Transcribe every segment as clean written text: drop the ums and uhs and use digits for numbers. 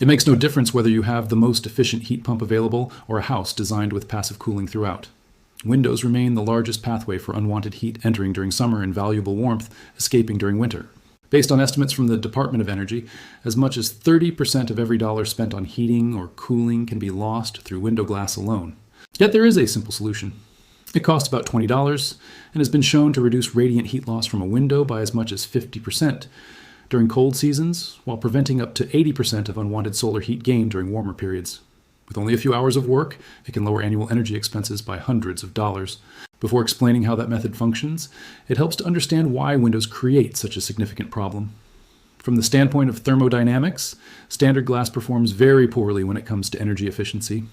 It makes no difference whether you have the most efficient heat pump available or a house designed with passive cooling throughout. Windows remain the largest pathway for unwanted heat entering during summer and valuable warmth escaping during winter. Based on estimates from the Department of Energy, as much as 30% of every dollar spent on heating or cooling can be lost through window glass alone. Yet there is a simple solution. It costs about $20 and has been shown to reduce radiant heat loss from a window by as much as 50% during cold seasons, while preventing up to 80% of unwanted solar heat gain during warmer periods. With only a few hours of work, it can lower annual energy expenses by hundreds of dollars. Before explaining how that method functions, it helps to understand why windows create such a significant problem. From the standpoint of thermodynamics, standard glass performs very poorly when it comes to energy efficiency.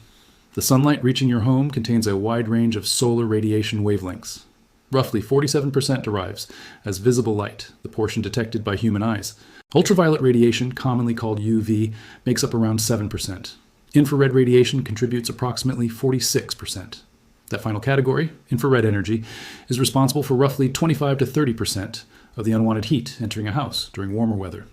The sunlight reaching your home contains a wide range of solar radiation wavelengths. Roughly 47% derives as visible light, the portion detected by human eyes. Ultraviolet radiation, commonly called UV, makes up around 7%. Infrared radiation contributes approximately 46%. That final category, infrared energy, is responsible for roughly 25 to 30% of the unwanted heat entering a house during warmer weather.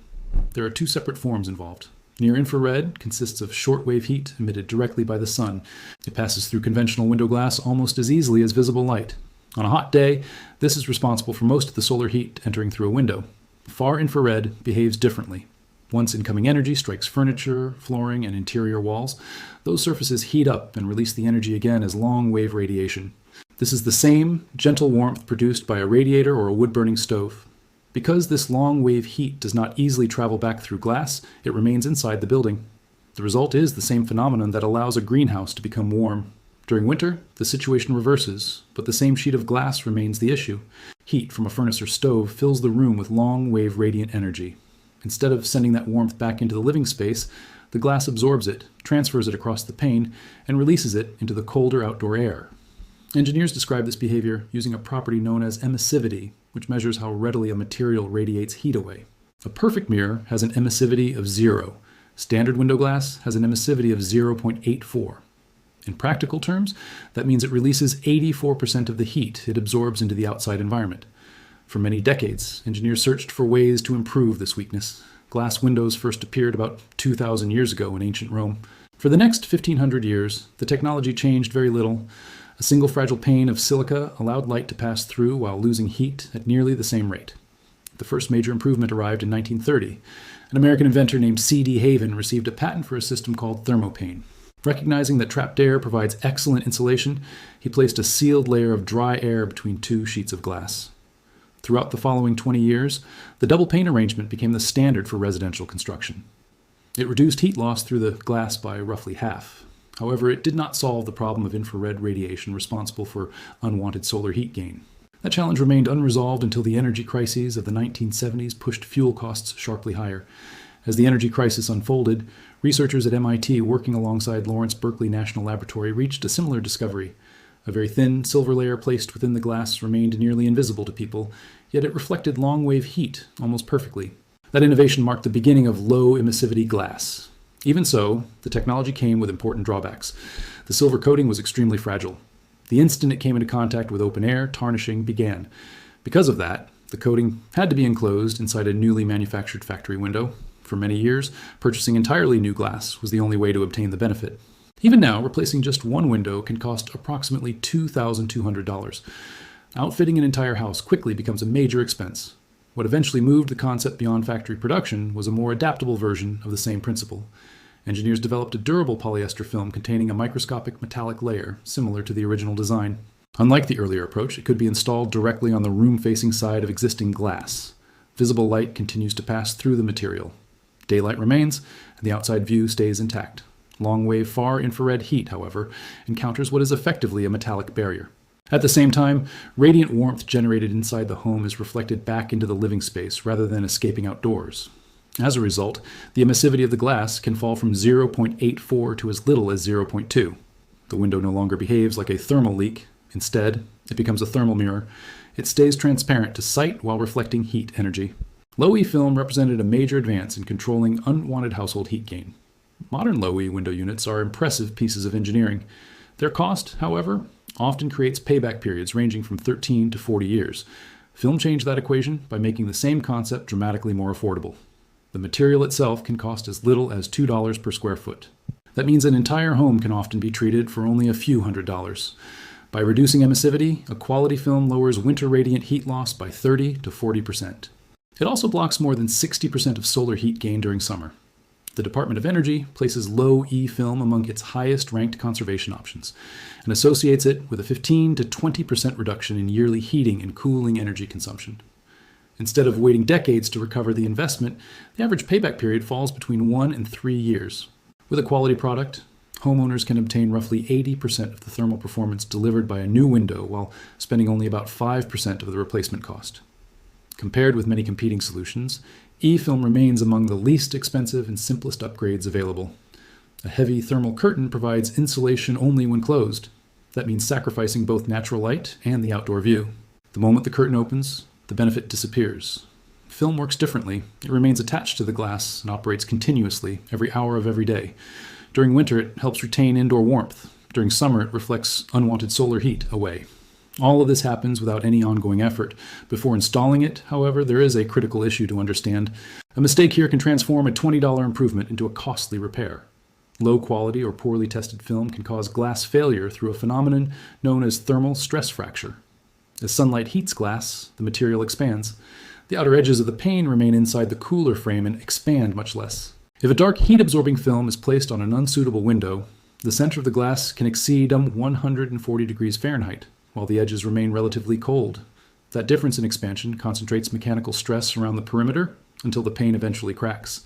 There are two separate forms involved. Near-infrared consists of shortwave heat emitted directly by the sun. It passes through conventional window glass almost as easily as visible light. On a hot day, this is responsible for most of the solar heat entering through a window. Far infrared behaves differently. Once incoming energy strikes furniture, flooring, and interior walls, those surfaces heat up and release the energy again as long-wave radiation. This is the same gentle warmth produced by a radiator or a wood-burning stove. Because this long-wave heat does not easily travel back through glass, it remains inside the building. The result is the same phenomenon that allows a greenhouse to become warm. During winter, the situation reverses, but the same sheet of glass remains the issue. Heat from a furnace or stove fills the room with long-wave radiant energy. Instead of sending that warmth back into the living space, the glass absorbs it, transfers it across the pane, and releases it into the colder outdoor air. Engineers describe this behavior using a property known as emissivity, which measures how readily a material radiates heat away. A perfect mirror has an emissivity of 0. Standard window glass has an emissivity of 0.84. In practical terms, that means it releases 84% of the heat it absorbs into the outside environment. For many decades, engineers searched for ways to improve this weakness. Glass windows first appeared about 2,000 years ago in ancient Rome. For the next 1,500 years, the technology changed very little. A single fragile pane of silica allowed light to pass through while losing heat at nearly the same rate. The first major improvement arrived in 1930. An American inventor named C.D. Haven received a patent for a system called thermopane. Recognizing that trapped air provides excellent insulation, he placed a sealed layer of dry air between two sheets of glass. Throughout the following 20 years, the double pane arrangement became the standard for residential construction. It reduced heat loss through the glass by roughly half. However, it did not solve the problem of infrared radiation responsible for unwanted solar heat gain. That challenge remained unresolved until the energy crises of the 1970s pushed fuel costs sharply higher. As the energy crisis unfolded, researchers at MIT working alongside Lawrence Berkeley National Laboratory reached a similar discovery. A very thin silver layer placed within the glass remained nearly invisible to people, yet it reflected long-wave heat almost perfectly. That innovation marked the beginning of low-emissivity glass. Even so, the technology came with important drawbacks. The silver coating was extremely fragile. The instant it came into contact with open air, tarnishing began. Because of that, the coating had to be enclosed inside a newly manufactured factory window. For many years, purchasing entirely new glass was the only way to obtain the benefit. Even now, replacing just one window can cost approximately $2,200. Outfitting an entire house quickly becomes a major expense. What eventually moved the concept beyond factory production was a more adaptable version of the same principle. Engineers developed a durable polyester film containing a microscopic metallic layer, similar to the original design. Unlike the earlier approach, it could be installed directly on the room-facing side of existing glass. Visible light continues to pass through the material. Daylight remains, and the outside view stays intact. Long-wave far-infrared heat, however, encounters what is effectively a metallic barrier. At the same time, radiant warmth generated inside the home is reflected back into the living space rather than escaping outdoors. As a result, the emissivity of the glass can fall from 0.84 to as little as 0.2. The window no longer behaves like a thermal leak. Instead, it becomes a thermal mirror. It stays transparent to sight while reflecting heat energy. Low-E film represented a major advance in controlling unwanted household heat gain. Modern low-E window units are impressive pieces of engineering. Their cost, however, often creates payback periods ranging from 13 to 40 years. Film changed that equation by making the same concept dramatically more affordable. The material itself can cost as little as $2 per square foot. That means an entire home can often be treated for only a few $100s. By reducing emissivity, a quality film lowers winter radiant heat loss by 30 to 40%. It also blocks more than 60% of solar heat gain during summer. The Department of Energy places low E film among its highest ranked conservation options and associates it with a 15 to 20% reduction in yearly heating and cooling energy consumption. Instead of waiting decades to recover the investment, the average payback period falls between 1 and 3 years. With a quality product, homeowners can obtain roughly 80% of the thermal performance delivered by a new window while spending only about 5% of the replacement cost. Compared with many competing solutions, E-film remains among the least expensive and simplest upgrades available. A heavy thermal curtain provides insulation only when closed. That means sacrificing both natural light and the outdoor view. The moment the curtain opens, the benefit disappears. Film works differently. It remains attached to the glass and operates continuously every hour of every day. During winter, it helps retain indoor warmth. During summer, it reflects unwanted solar heat away. All of this happens without any ongoing effort. Before installing it, however, there is a critical issue to understand. A mistake here can transform a $20 improvement into a costly repair. Low quality or poorly tested film can cause glass failure through a phenomenon known as thermal stress fracture. As sunlight heats glass, the material expands. The outer edges of the pane remain inside the cooler frame and expand much less. If a dark heat-absorbing film is placed on an unsuitable window, the center of the glass can exceed 140 degrees Fahrenheit, while the edges remain relatively cold. That difference in expansion concentrates mechanical stress around the perimeter until the pane eventually cracks.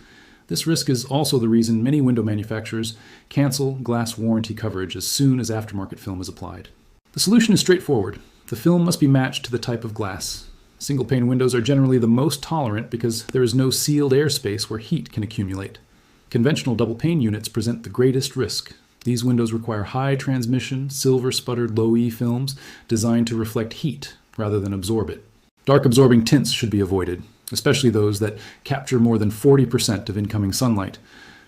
This risk is also the reason many window manufacturers cancel glass warranty coverage as soon as aftermarket film is applied. The solution is straightforward. The film must be matched to the type of glass. Single-pane windows are generally the most tolerant because there is no sealed airspace where heat can accumulate. Conventional double-pane units present the greatest risk. These windows require high transmission, silver-sputtered low-E films designed to reflect heat rather than absorb it. Dark absorbing tints should be avoided, especially those that capture more than 40% of incoming sunlight.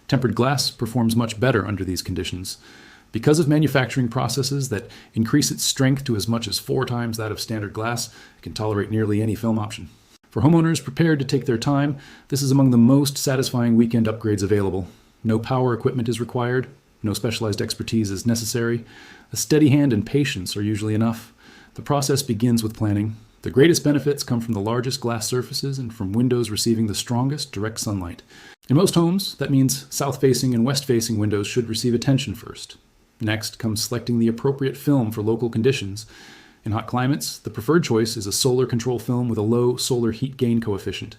Tempered glass performs much better under these conditions. Because of manufacturing processes that increase its strength to as much as 4 times that of standard glass, it can tolerate nearly any film option. For homeowners prepared to take their time, this is among the most satisfying weekend upgrades available. No power equipment is required. No specialized expertise is necessary. A steady hand and patience are usually enough. The process begins with planning. The greatest benefits come from the largest glass surfaces and from windows receiving the strongest direct sunlight. In most homes, that means south-facing and west-facing windows should receive attention first. Next comes selecting the appropriate film for local conditions. In hot climates, the preferred choice is a solar control film with a low solar heat gain coefficient.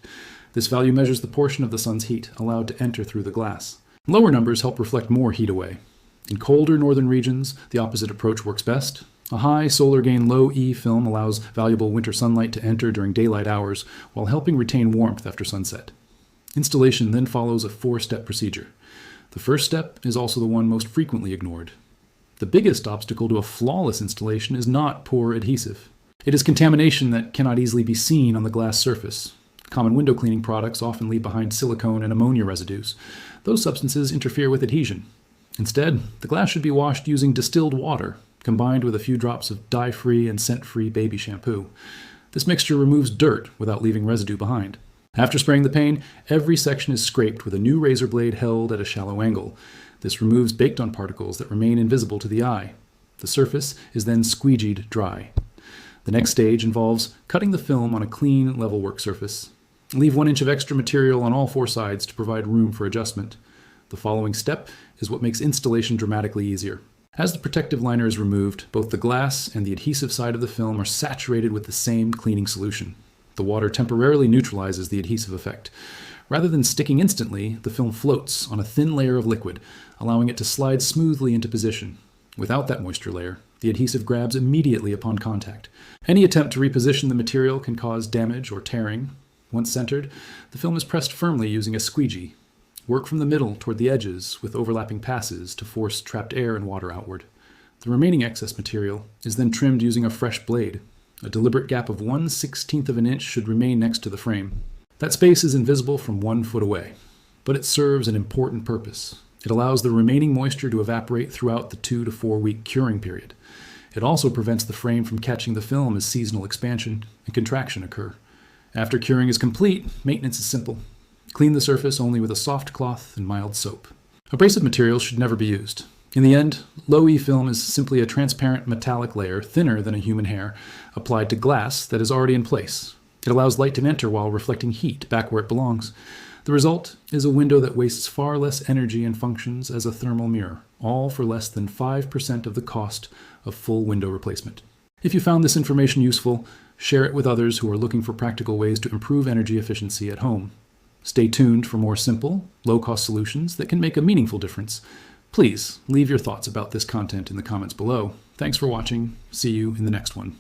This value measures the portion of the sun's heat allowed to enter through the glass. Lower numbers help reflect more heat away. In colder northern regions, the opposite approach works best. A high solar gain low E film allows valuable winter sunlight to enter during daylight hours while helping retain warmth after sunset. Installation then follows a 4-step procedure. The first step is also the one most frequently ignored. The biggest obstacle to a flawless installation is not poor adhesive. It is contamination that cannot easily be seen on the glass surface. Common window cleaning products often leave behind silicone and ammonia residues. Those substances interfere with adhesion. Instead, the glass should be washed using distilled water, combined with a few drops of dye-free and scent-free baby shampoo. This mixture removes dirt without leaving residue behind. After spraying the pane, every section is scraped with a new razor blade held at a shallow angle. This removes baked-on particles that remain invisible to the eye. The surface is then squeegeed dry. The next stage involves cutting the film on a clean, level work surface. Leave 1 inch of extra material on all 4 sides to provide room for adjustment. The following step is what makes installation dramatically easier. As the protective liner is removed, both the glass and the adhesive side of the film are saturated with the same cleaning solution. The water temporarily neutralizes the adhesive effect. Rather than sticking instantly, the film floats on a thin layer of liquid, allowing it to slide smoothly into position. Without that moisture layer, the adhesive grabs immediately upon contact. Any attempt to reposition the material can cause damage or tearing. Once centered, the film is pressed firmly using a squeegee. Work from the middle toward the edges with overlapping passes to force trapped air and water outward. The remaining excess material is then trimmed using a fresh blade. A deliberate gap of 1/16 of an inch should remain next to the frame. That space is invisible from 1 foot away, but it serves an important purpose. It allows the remaining moisture to evaporate throughout the 2 to 4 week curing period. It also prevents the frame from catching the film as seasonal expansion and contraction occur. After curing is complete, maintenance is simple. Clean the surface only with a soft cloth and mild soap. Abrasive materials should never be used. In the end, low-E film is simply a transparent metallic layer thinner than a human hair applied to glass that is already in place. It allows light to enter while reflecting heat back where it belongs. The result is a window that wastes far less energy and functions as a thermal mirror, all for less than 5% of the cost of full window replacement. If you found this information useful, share it with others who are looking for practical ways to improve energy efficiency at home. Stay tuned for more simple, low-cost solutions that can make a meaningful difference. Please leave your thoughts about this content in the comments below. Thanks for watching. See you in the next one.